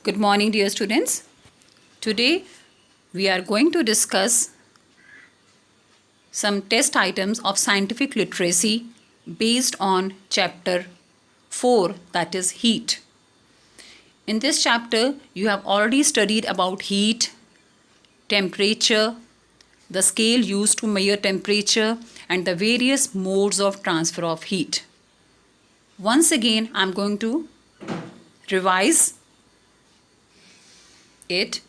Good morning, dear students. Today we are going to discuss some test items of scientific literacy based on chapter 4, that is heat. In this chapter, you have already studied about heat, temperature, the scale used to measure temperature, and the various modes of transfer of heat. Once again, I am going to revise it.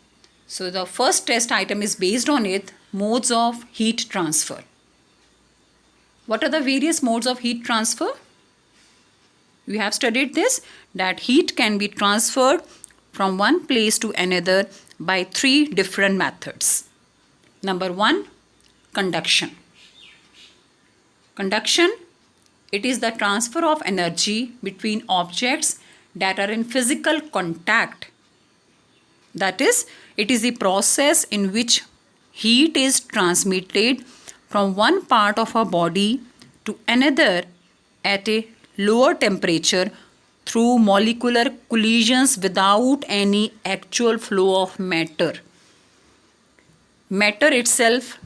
So the first test item is based on it, modes of heat transfer. What are the various modes of heat transfer? We have studied this, that heat can be transferred from one place to another by 3 different methods. Number 1, conduction. Conduction, it is the transfer of energy between objects that are in physical contact. That is, it is the process in which heat is transmitted from one part of a body to another at a lower temperature through molecular collisions without any actual flow of matter. Matter itself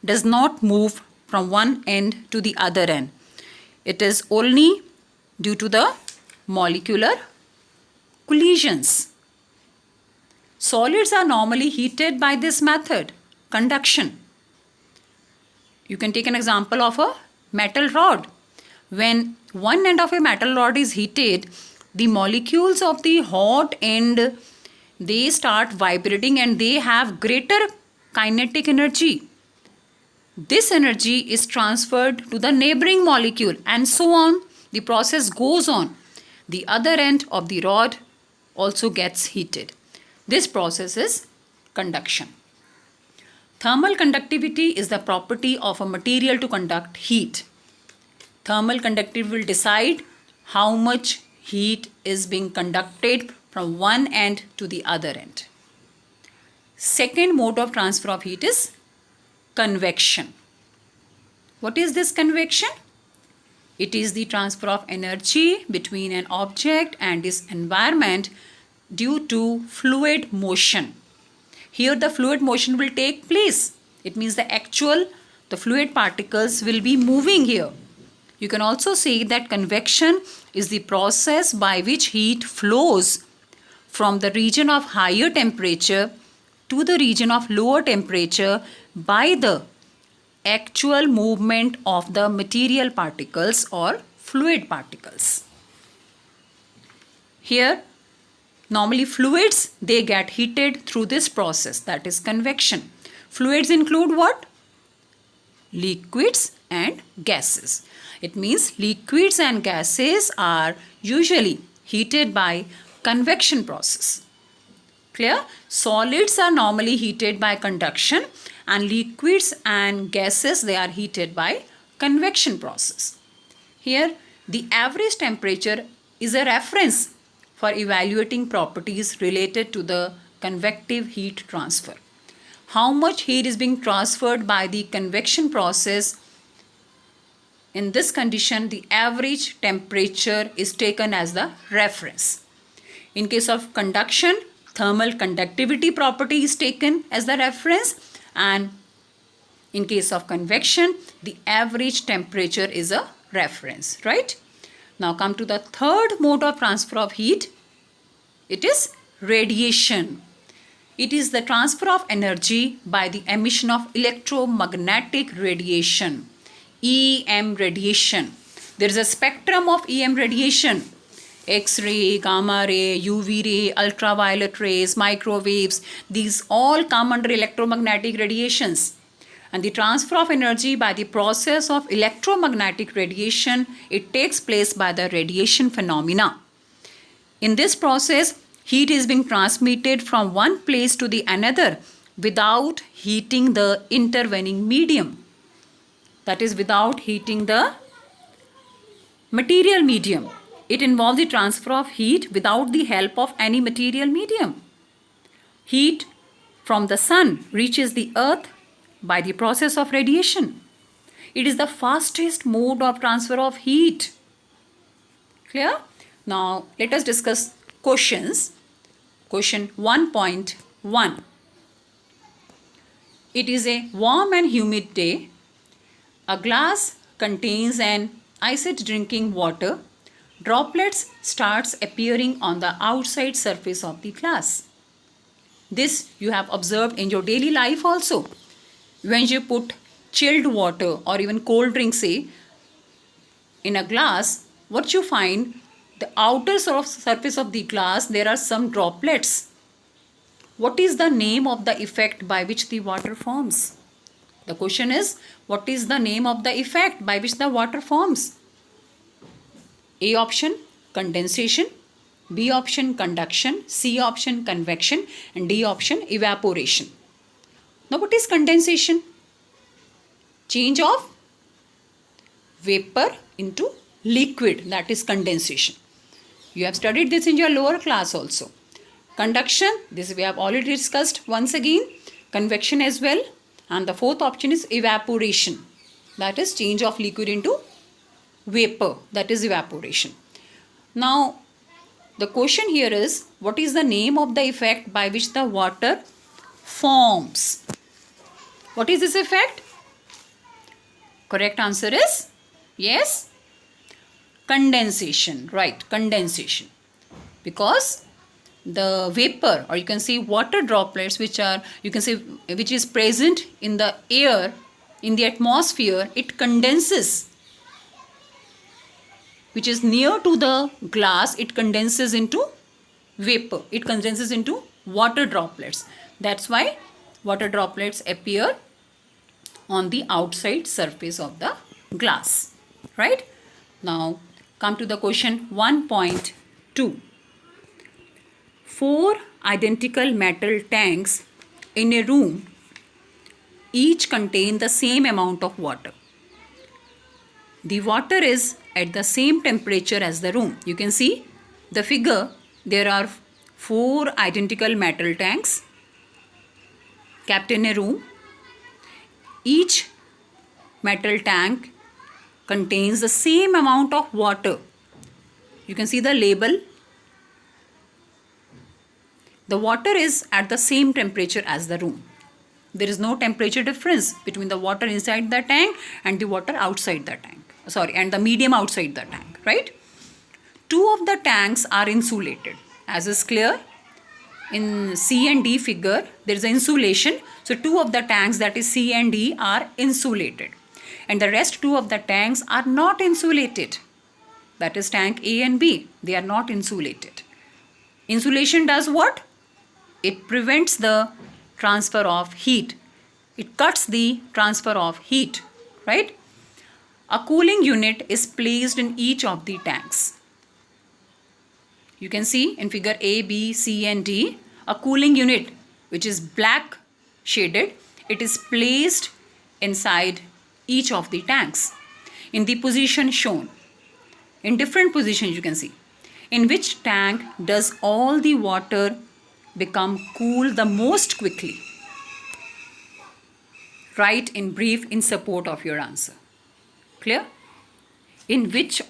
does not move from one end to the other end. It is only due to the molecular collisions. Solids are normally heated by this method, conduction. You can take an example of a metal rod. When one end of a metal rod is heated, the molecules of the hot end, they start vibrating and they have greater kinetic energy. This energy is transferred to the neighboring molecule and so on. The process goes on. The other end of the rod also gets heated. This process is conduction. Thermal conductivity is the property of a material to conduct heat. Thermal conductivity will decide how much heat is being conducted from one end to the other end. Second mode of transfer of heat is convection. What is this convection? It is the transfer of energy between an object and its environment due to fluid motion. Here the fluid motion will take place. It means the fluid particles will be moving here. You can also say that convection is the process by which heat flows from the region of higher temperature to the region of lower temperature by the actual movement of the material particles or fluid particles. Here, normally fluids, they get heated through this process, that is convection. Fluids include what? Liquids and gases. It means liquids and gases are usually heated by convection process. Clear? Solids are normally heated by conduction and liquids and gases, they are heated by convection process. Here, the average temperature is a reference for evaluating properties related to the convective heat transfer. How much heat is being transferred by the convection process? In this condition, the average temperature is taken as the reference. In case of conduction, thermal conductivity property is taken as the reference, and in case of convection, the average temperature is a reference, right? Now come to the third mode of transfer of heat. It is radiation. It is the transfer of energy by the emission of electromagnetic radiation, EM radiation. There is a spectrum of EM radiation. X-ray, gamma ray, UV ray, ultraviolet rays, microwaves. These all come under electromagnetic radiations. And the transfer of energy by the process of electromagnetic radiation, it takes place by the radiation phenomena. In this process, heat is being transmitted from one place to the another without heating the intervening medium. That is, without heating the material medium. It involves the transfer of heat without the help of any material medium. Heat from the sun reaches the earth by the process of radiation. It is the fastest mode of transfer of heat. Clear? Now let us discuss questions. Question 1.1. It is a warm and humid day. A glass contains an iced drinking water. Droplets starts appearing on the outside surface of the glass. This you have observed in your daily life also. When you put chilled water or even cold drink, say, in a glass, what you find, the outer surface of the glass, there are some droplets. What is the name of the effect by which the water forms? The question is, what is the name of the effect by which the water forms? A option, condensation. B option, conduction. C option, convection. And D option, evaporation. Now what is condensation? Change of vapor into liquid, that is condensation. You have studied this in your lower class also. Conduction, this we have already discussed once again. Convection as well. And the fourth option is evaporation, that is change of liquid into vapor, that is evaporation. Now the question here is, what is the name of the effect by which the water forms? What is this effect? Correct answer is yes, condensation. Right, condensation. Because the vapor, or you can say water droplets, which are, you can say, which is present in the air, in the atmosphere, it condenses, which is near to the glass, it condenses into vapor, it condenses into water droplets. That's why water droplets appear on the outside surface of the glass. Right? Now come to the question 1.2. 4 identical metal tanks in a room each contain the same amount of water. The water is at the same temperature as the room. You can see the figure. There are 4 identical metal tanks kept in a room. Each metal tank contains the same amount of water. You can see the label. The water is at the same temperature as the room. There is no temperature difference between the water inside the tank and the water outside the tank. And the medium outside the tank, right? 2 of the tanks are insulated, as is clear. In C and D figure, there is an insulation. So 2 of the tanks, that is C and D, are insulated. And the rest 2 of the tanks are not insulated. That is tank A and B. They are not insulated. Insulation does what? It prevents the transfer of heat. It cuts the transfer of heat, right? A cooling unit is placed in each of the tanks. You can see in figure A, B, C and D, a cooling unit which is black shaded, it is placed inside each of the tanks in the position shown. In different positions you can see. In which tank does all the water become cool the most quickly? Write in brief in support of your answer. Clear? In which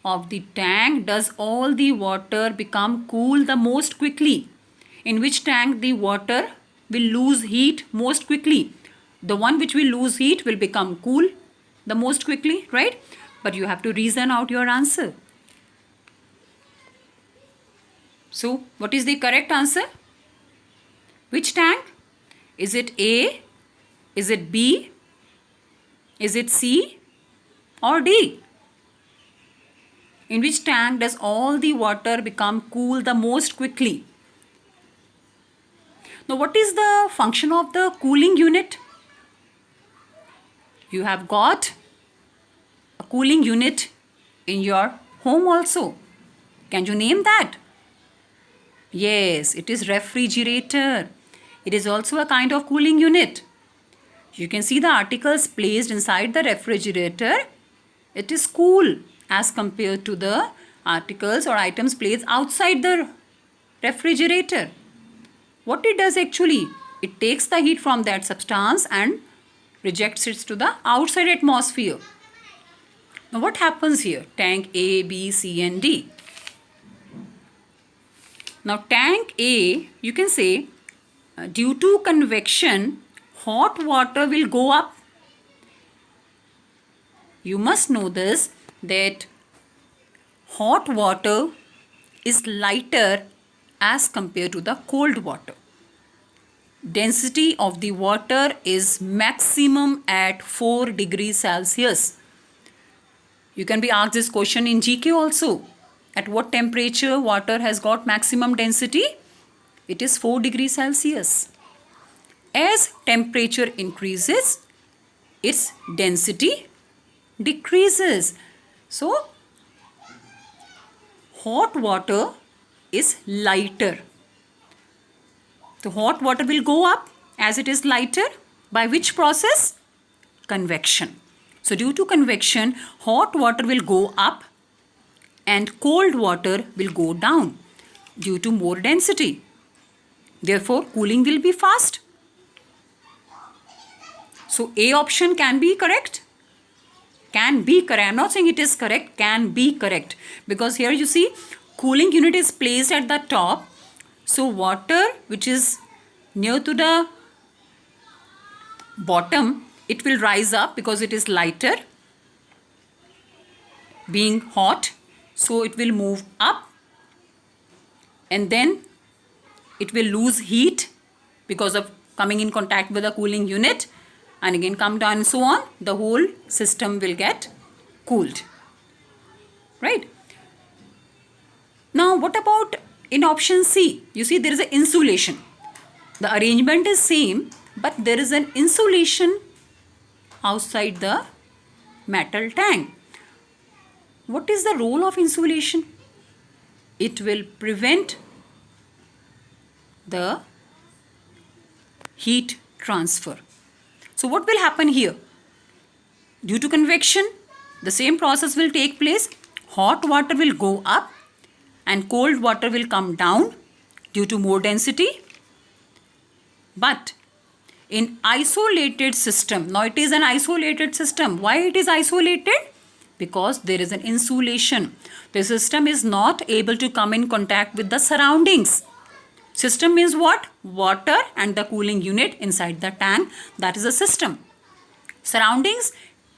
of the tank does all the water become cool the most quickly? In which tank the water will lose heat most quickly? The one which will lose heat will become cool the most quickly, right? But you have to reason out your answer. So, what is the correct answer? Which tank? Is it A? Is it B? Is it C? Or D? In which tank does all the water become cool the most quickly? Now, what is the function of the cooling unit? You have got a cooling unit in your home also. Can you name that? Yes, it is refrigerator. It is also a kind of cooling unit. You can see the articles placed inside the refrigerator. It is cool as compared to the articles or items placed outside the refrigerator. What it does actually, it takes the heat from that substance and rejects it to the outside atmosphere. Now what happens here? Tank A, B, C and D. Now tank A, you can say due to convection, hot water will go up. You must know this, that hot water is lighter as compared to the cold water. Density of the water is maximum at 4 degrees Celsius. You can be asked this question in GK also. At what temperature water has got maximum density? It is 4 degrees Celsius. As temperature increases, its density decreases. So, hot water is lighter. The hot water will go up as it is lighter. By which process? Convection. So due to convection, hot water will go up and cold water will go down due to more density. Therefore, cooling will be fast. So A option can be correct. Can be correct. I am not saying it is correct. Can be correct. Because here you see cooling unit is placed at the top. So water which is near to the bottom, it will rise up because it is lighter, being hot. So it will move up and then it will lose heat because of coming in contact with the cooling unit, and again come down and so on. The whole system will get cooled. Right? Now what about in option C? You see there is an insulation. The arrangement is same, but there is an insulation outside the metal tank. What is the role of insulation? It will prevent the heat transfer. So what will happen here? Due to convection, the same process will take place. Hot water will go up and cold water will come down due to more density. But in isolated system, now it is an isolated system. Why it is isolated? Because there is an insulation. The system is not able to come in contact with the surroundings. System means what? Water and the cooling unit inside the tank. That is a system. Surroundings,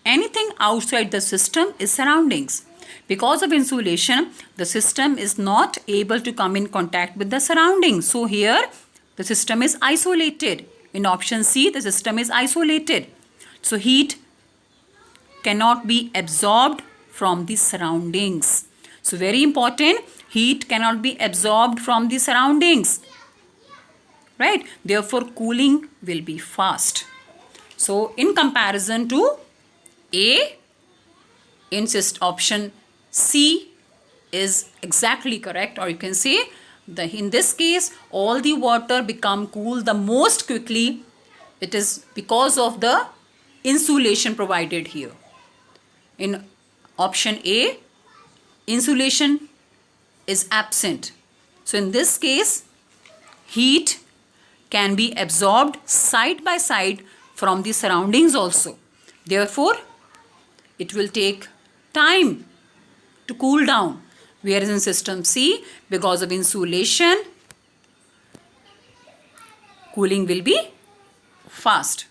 anything outside the system is surroundings. Because of insulation, the system is not able to come in contact with the surroundings. So here, the system is isolated. In option C, the system is isolated. So heat cannot be absorbed from the surroundings. So very important, heat cannot be absorbed from the surroundings. Right? Therefore, cooling will be fast. So in comparison to A, option C is exactly correct, or you can say in this case all the water become cool the most quickly. It is because of the insulation provided here. In option A, insulation is absent. So in this case, heat can be absorbed side by side from the surroundings also. Therefore, it will take time to cool down. Whereas in system C, because of insulation, cooling will be fast.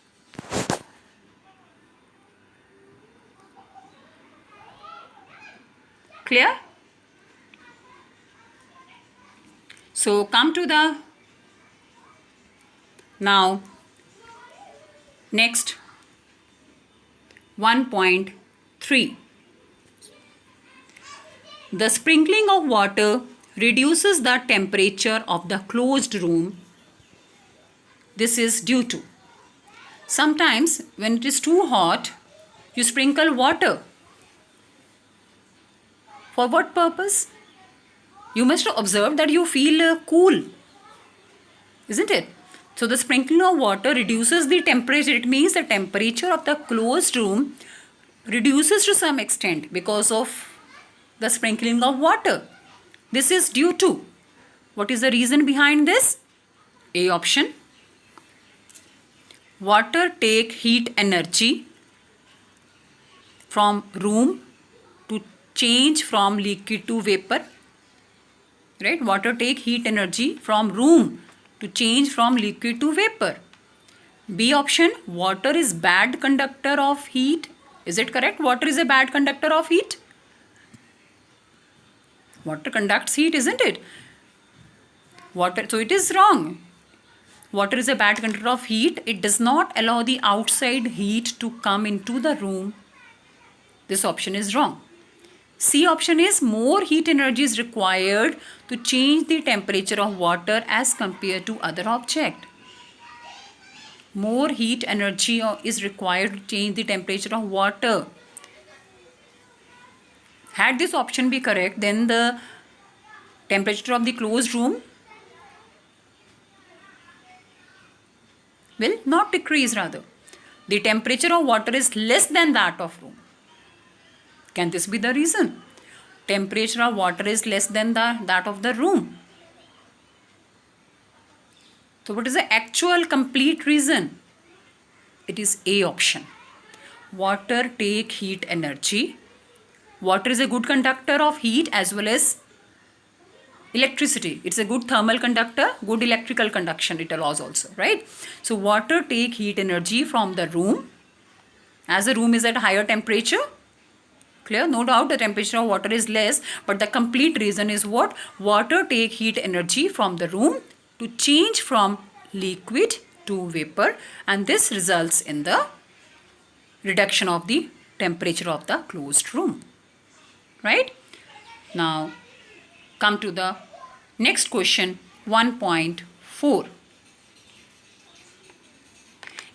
Clear? So come to the now next 1.3. The sprinkling of water reduces the temperature of the closed room. This is due to sometimes when it is too hot, you sprinkle water. For what purpose? You must observe that you feel cool, isn't it? So the sprinkling of water reduces the temperature. It means the temperature of the closed room reduces to some extent because of the sprinkling of water. This is due to. What is the reason behind this? A option. Water take heat energy from room to change from liquid to vapor. right? Water take heat energy from room to change from liquid to vapor. B option, water is bad conductor of heat. Is it correct? Water is a bad conductor of heat. Water conducts heat, isn't it? Water, so it is wrong. Water is a bad conductor of heat. It does not allow the outside heat to come into the room. This option is wrong. C option is more heat energy is required to change the temperature of water as compared to other object. More heat energy is required to change the temperature of water. Had this option be correct, then the temperature of the closed room will not decrease, rather. The temperature of water is less than that of room. Can this be the reason? Temperature of water is less than that of the room. So what is the actual complete reason? It is A option. Water take heat energy. Water is a good conductor of heat as well as electricity. It's a good thermal conductor, good electrical conduction it allows also, right? So water take heat energy from the room. As the room is at higher temperature, clear? No doubt the temperature of water is less, but the complete reason is what? Water take heat energy from the room to change from liquid to vapor, and this results in the reduction of the temperature of the closed room, right? Now come to the next question, 1.4.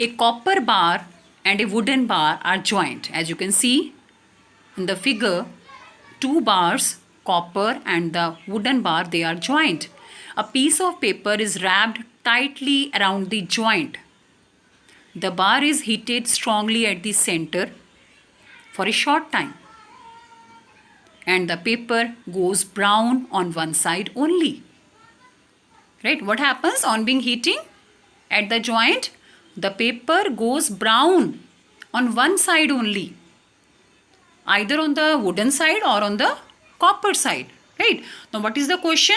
A copper bar and a wooden bar are joined. As you can see in the figure, two bars, copper and the wooden bar, they are joined. A piece of paper is wrapped tightly around the joint. The bar is heated strongly at the center for a short time, and the paper goes brown on one side only. Right? What happens on being heating at the joint? The paper goes brown on one side only, either on the wooden side or on the copper side. Right? Now what is the question?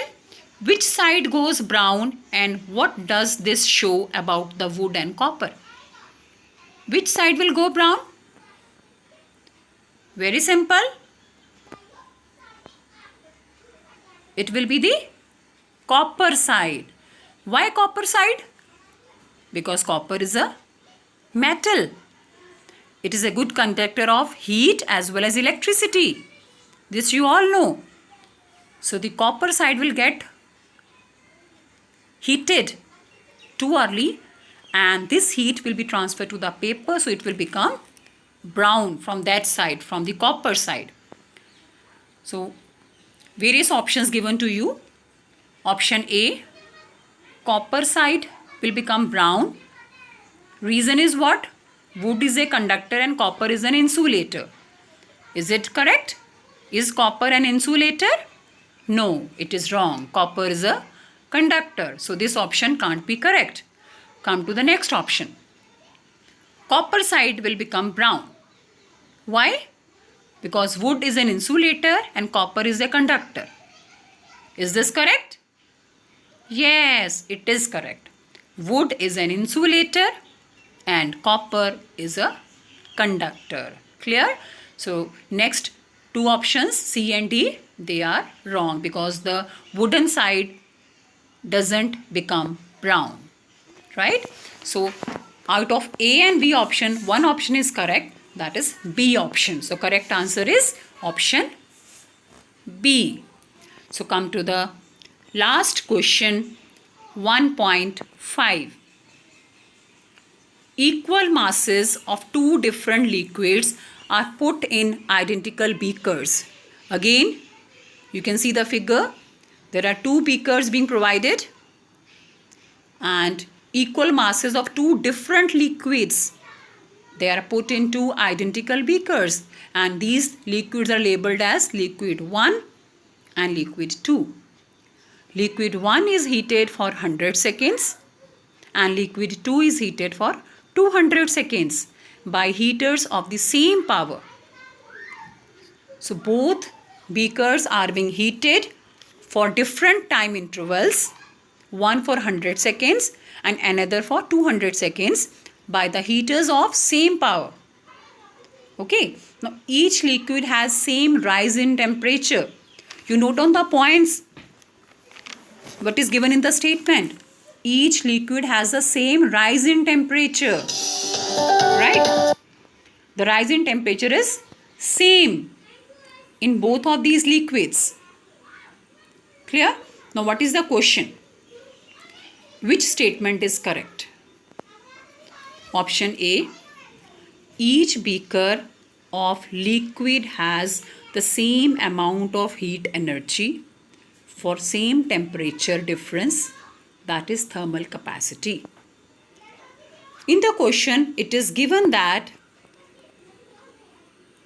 Which side goes brown, and what does this show about the wood and copper? Which side will go brown? Very simple. It will be the copper side. Why copper side? Because copper is a metal. It is a good conductor of heat as well as electricity. This you all know. So the copper side will get heated too early, and this heat will be transferred to the paper, so it will become brown from that side, from the copper side. So various options given to you. Option A, copper side will become brown. Reason is what? Wood is a conductor and copper is an insulator. Is it correct? Is copper an insulator? No, it is wrong. Copper is a conductor. So this option can't be correct. Come to the next option. Copper side will become brown. Why? Because wood is an insulator and copper is a conductor. Is this correct? Yes, it is correct. Wood is an insulator and copper is a conductor. Clear? So next two options, C and D, they are wrong because the wooden side doesn't become brown. Right? So out of A and B option, one option is correct, that is B option. So correct answer is option B. So come to the last question, 1.5. Equal masses of two different liquids are put in identical beakers. Again, you can see the figure. There are two beakers being provided and equal masses of two different liquids. They are put into identical beakers, and these liquids are labeled as liquid 1 and liquid 2. Liquid 1 is heated for 100 seconds and liquid 2 is heated for 200 seconds by heaters of the same power. So both beakers are being heated for different time intervals, one for 100 seconds and another for 200 seconds by the heaters of same power. Okay, now each liquid has same rise in temperature. You note on the points what is given in the statement. Each liquid has the same rise in temperature, right? The rise in temperature is same in both of these liquids. Clear? Now what is the question? Which statement is correct? Option A, each beaker of liquid has the same amount of heat energy for same temperature difference, that is thermal capacity. In the question, it is given that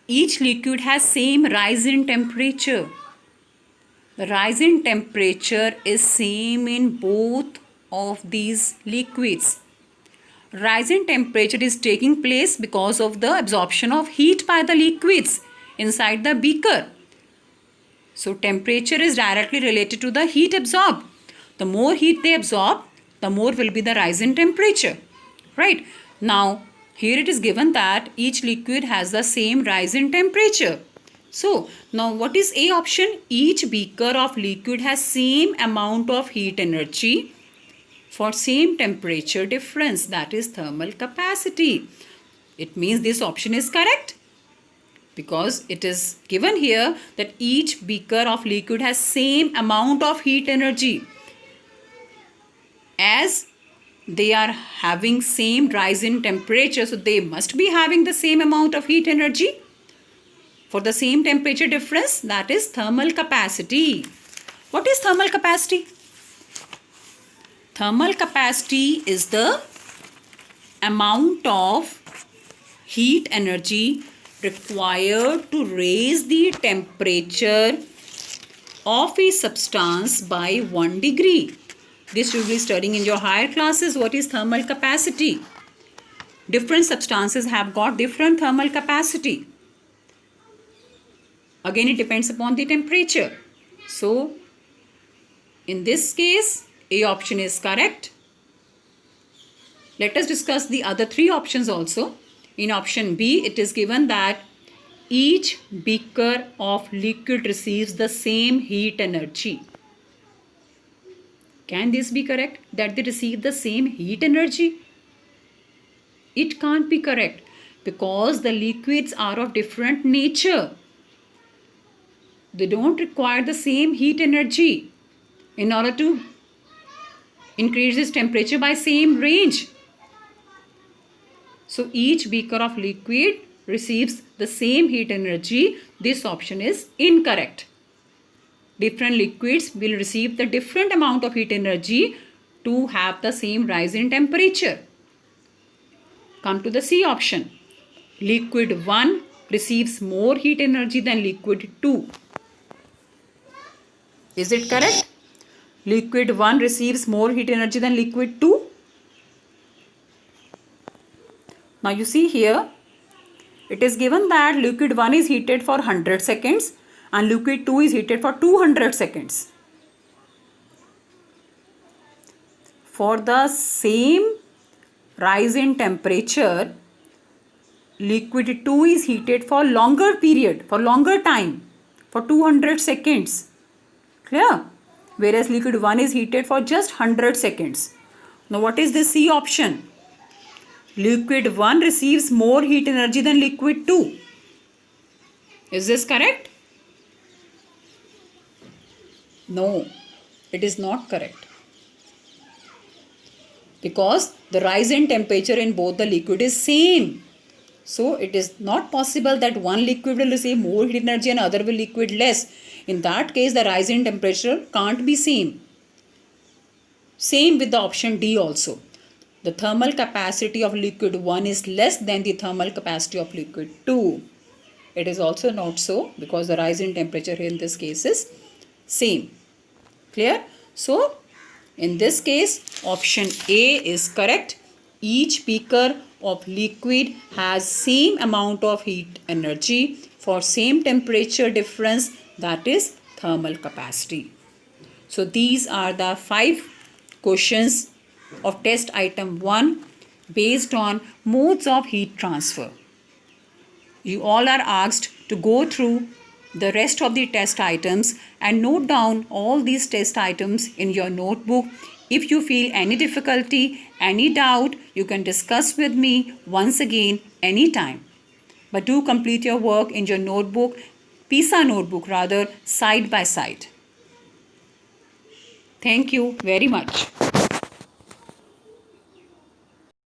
each liquid has same rise in temperature. The rise in temperature is same in both of these liquids. Rise in temperature is taking place because of the absorption of heat by the liquids inside the beaker. So temperature is directly related to the heat absorbed. The more heat they absorb, the more will be the rise in temperature. Right? Now, here it is given that each liquid has the same rise in temperature. So, now what is A option? Each beaker of liquid has same amount of heat energy for same temperature difference, that is thermal capacity. It means this option is correct because it is given here that each beaker of liquid has same amount of heat energy. As they are having same rise in temperature, so they must be having the same amount of heat energy for the same temperature difference, that is thermal capacity. What is thermal capacity? Thermal capacity is the amount of heat energy required to raise the temperature of a substance by 1 degree. This you will be studying in your higher classes. What is thermal capacity? Different substances have got different thermal capacity. Again, it depends upon the temperature. So, in this case, A option is correct. Let us discuss the other three options also. In option B, it is given that each beaker of liquid receives the same heat energy. Can this be correct? That they receive the same heat energy? It can't be correct because the liquids are of different nature. They don't require the same heat energy in order to increase this temperature by same range. So each beaker of liquid receives the same heat energy. This option is incorrect. Different liquids will receive the different amount of heat energy to have the same rise in temperature. Come to the C option. Liquid 1 receives more heat energy than liquid 2. Is it correct? Liquid 1 receives more heat energy than liquid 2. Now you see here, it is given that liquid 1 is heated for 100 seconds and liquid 2 is heated for 200 seconds. For the same rise in temperature, liquid 2 is heated for longer period, for longer time, for 200 seconds. Clear? Whereas liquid 1 is heated for just 100 seconds. Now what is the C option? Liquid 1 receives more heat energy than liquid 2. Is this correct? No, it is not correct. Because the rise in temperature in both the liquid is same. So it is not possible that one liquid will receive more heat energy and other will liquid less. In that case, the rise in temperature can't be same. Same with the option D also. The thermal capacity of liquid 1 is less than the thermal capacity of liquid 2. It is also not so because the rise in temperature here in this case is same. Clear? So, in this case, option A is correct. Each beaker of liquid has same amount of heat energy for same temperature difference, that is thermal capacity. So these are the 5 questions of test item 1 based on modes of heat transfer. You all are asked to go through the rest of the test items and note down all these test items in your notebook. If you feel any difficulty, any doubt, you can discuss with me once again anytime. But do complete your work in your notebook, PISA notebook rather, side by side. Thank you very much.